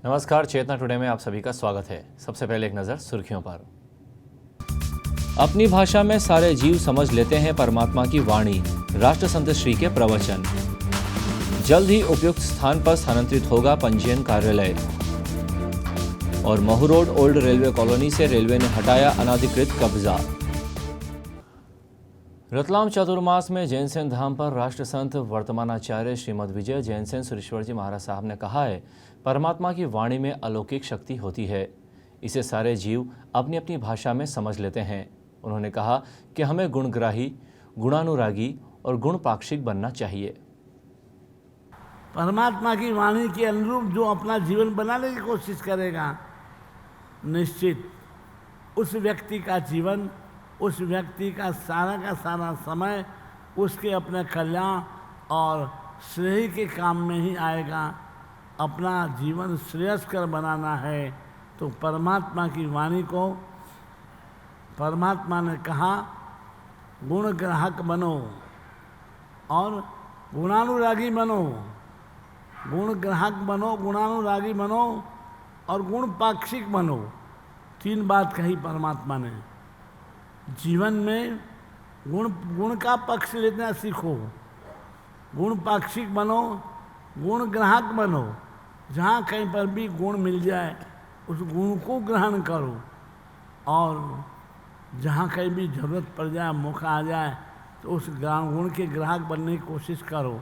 नमस्कार, चेतना टुडे में आप सभी का स्वागत है। सबसे पहले एक नजर सुर्खियों पर। अपनी भाषा में सारे जीव समझ लेते हैं परमात्मा की वाणी, राष्ट्र संत श्री के प्रवचन। जल्द ही उपयुक्त स्थान पर स्थानांतरित होगा पंजीयन कार्यालय। और Mhow road old railway colony से रेलवे ने हटाया अनाधिकृत कब्जा। रतलाम चातुर्मास में जैन सेन धाम पर राष्ट्र संत वर्तमानाचार्य श्रीमद विजय जैन सेन सुरेश्वर जी महाराज साहब ने कहा है, परमात्मा की वाणी में अलौकिक शक्ति होती है, इसे सारे जीव अपनी अपनी भाषा में समझ लेते हैं। उन्होंने कहा कि हमें गुणग्राही, गुणानुरागी और गुण पाक्षिक बनना चाहिए। परमात्मा की वाणी के अनुरूप जो अपना जीवन बनाने की कोशिश करेगा, निश्चित उस व्यक्ति का जीवन, उस व्यक्ति का सारा समय उसके अपने कल्याण और श्रेय के काम में ही आएगा। अपना जीवन श्रेयस्कर बनाना है तो परमात्मा की वाणी को, परमात्मा ने कहा गुण ग्राहक बनो और गुणानुरागी बनो। गुण ग्राहक बनो, गुणानुरागी बनो और गुण पाक्षिक बनो। 3 बात कही परमात्मा ने। जीवन में गुण का पक्ष लेना सीखो, गुण पाक्षिक बनो, गुण ग्राहक बनो। जहाँ कहीं पर भी गुण मिल जाए उस गुण को ग्रहण करो और जहाँ कहीं भी जरूरत पड़ जाए, मौका आ जाए तो उस गुण के ग्राहक बनने की कोशिश करो।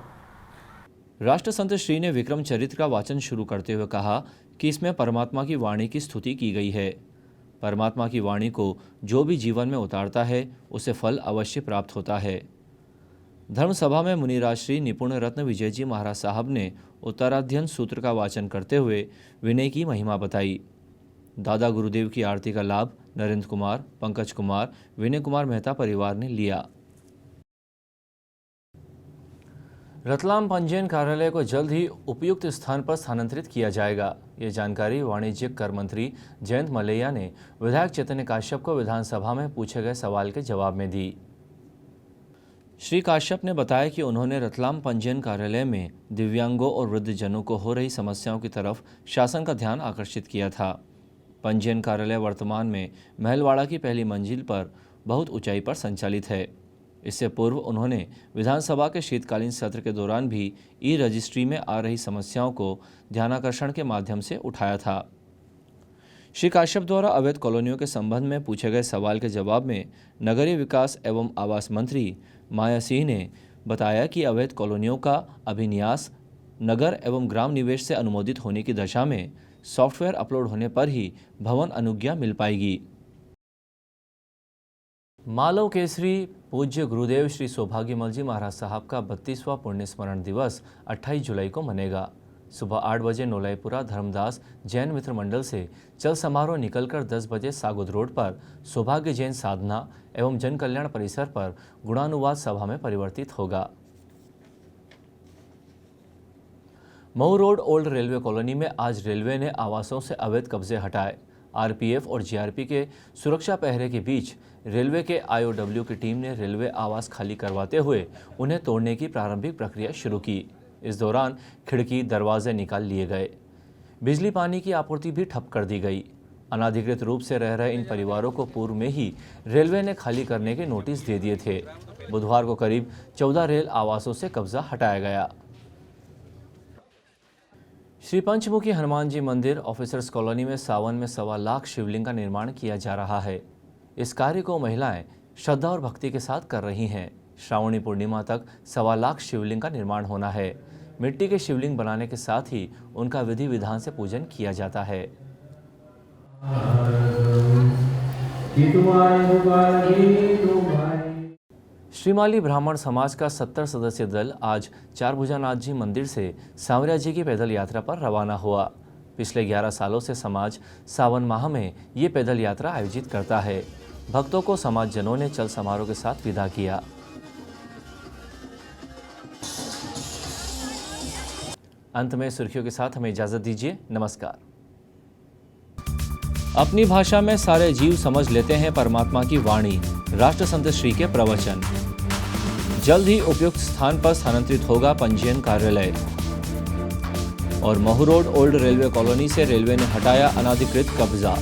राष्ट्र संत श्री ने विक्रम चरित्र का वाचन शुरू करते हुए कहा कि इसमें परमात्मा की वाणी की स्तुति की गई है। परमात्मा की वाणी को जो भी जीवन में उतारता है उसे फल अवश्य प्राप्त होता है। धर्म सभा में मुनिराज श्री निपुण रत्न विजय जी महाराज साहब ने उत्तराध्ययन सूत्र का वाचन करते हुए विनय की महिमा बताई। दादा गुरुदेव की आरती का लाभ नरेंद्र कुमार, पंकज कुमार, विनय कुमार मेहता परिवार ने लिया। रतलाम पंजीयन कार्यालय को जल्द ही उपयुक्त स्थान पर स्थानांतरित किया जाएगा। ये जानकारी वाणिज्यिक कर मंत्री जयंत मलैया ने विधायक चैतन्य काश्यप को विधानसभा में पूछे गए सवाल के जवाब में दी। श्री काश्यप ने बताया कि उन्होंने रतलाम पंजीयन कार्यालय में दिव्यांगों और वृद्धजनों को हो रही समस्याओं की तरफ शासन का ध्यान आकर्षित किया था। पंजीयन कार्यालय वर्तमान में महलवाड़ा की पहली मंजिल पर बहुत ऊंचाई पर संचालित है। इससे पूर्व उन्होंने विधानसभा के शीतकालीन सत्र के दौरान भी ई रजिस्ट्री में आ रही समस्याओं को ध्यानाकर्षण के माध्यम से उठाया था। श्री काश्यप द्वारा अवैध कॉलोनियों के संबंध में पूछे गए सवाल के जवाब में नगरीय विकास एवं आवास मंत्री माया सिंह ने बताया कि अवैध कॉलोनियों का अभिन्यास नगर एवं ग्राम निवेश से अनुमोदित होने की दशा में सॉफ्टवेयर अपलोड होने पर ही भवन अनुज्ञा मिल पाएगी। मालव केसरी पूज्य गुरुदेव श्री सौभाग्यमल जी महाराज साहब का 32वां पुण्य स्मरण दिवस 28 जुलाई को मनेगा। सुबह 8 बजे नोलाईपुरा धर्मदास जैन मित्र मंडल से चल समारोह निकलकर 10 बजे सागुद रोड पर सौभाग्य जैन साधना एवं जन कल्याण परिसर पर गुणानुवाद सभा में परिवर्तित होगा। Mhow road old railway colony में आज रेलवे ने आवासों से अवैध कब्जे हटाए। आरपीएफ और जीआरपी के सुरक्षा पहरे के बीच रेलवे के आईओडब्ल्यू की टीम ने रेलवे आवास खाली करवाते हुए उन्हें तोड़ने की प्रारंभिक प्रक्रिया शुरू की। इस दौरान खिड़की, दरवाजे निकाल लिए गए। बिजली पानी की आपूर्ति भी ठप कर दी गई। अनाधिकृत रूप से रह रहे इन परिवारों को पूर्व में ही रेलवे ने खाली करने के नोटिस दे दिए थे। बुधवार को करीब 14 रेल आवासों से कब्जा हटाया गया। श्री पंचमुखी हनुमान जी मंदिर ऑफिसर्स कॉलोनी में सावन में 1.25 लाख शिवलिंग का निर्माण किया जा रहा है। इस कार्य को महिलाएं श्रद्धा और भक्ति के साथ कर रही हैं। श्रावणी पूर्णिमा तक 1.25 लाख शिवलिंग का निर्माण होना है। मिट्टी के शिवलिंग बनाने के साथ ही उनका विधि विधान से पूजन किया जाता है। श्रीमाली ब्राह्मण समाज का 70 सदस्यीय दल आज चारभुजानाथ जी मंदिर से सांवरिया जी की पैदल यात्रा पर रवाना हुआ। पिछले 11 सालों से समाज सावन माह में ये पैदल यात्रा आयोजित करता है। भक्तों को समाजजनों ने चल समारोह के साथ विदा किया। अंत में सुर्खियों के साथ हमें इजाजत दीजिए। नमस्कार। अपनी भाषा में सारे जीव समझ लेते हैं परमात्मा की वाणी, राष्ट्र संत श्री के प्रवचन। जल्द ही उपयुक्त स्थान पर स्थानांतरित होगा पंजीयन कार्यालय। और Mhow road old railway colony से रेलवे ने हटाया अनाधिकृत कब्जा।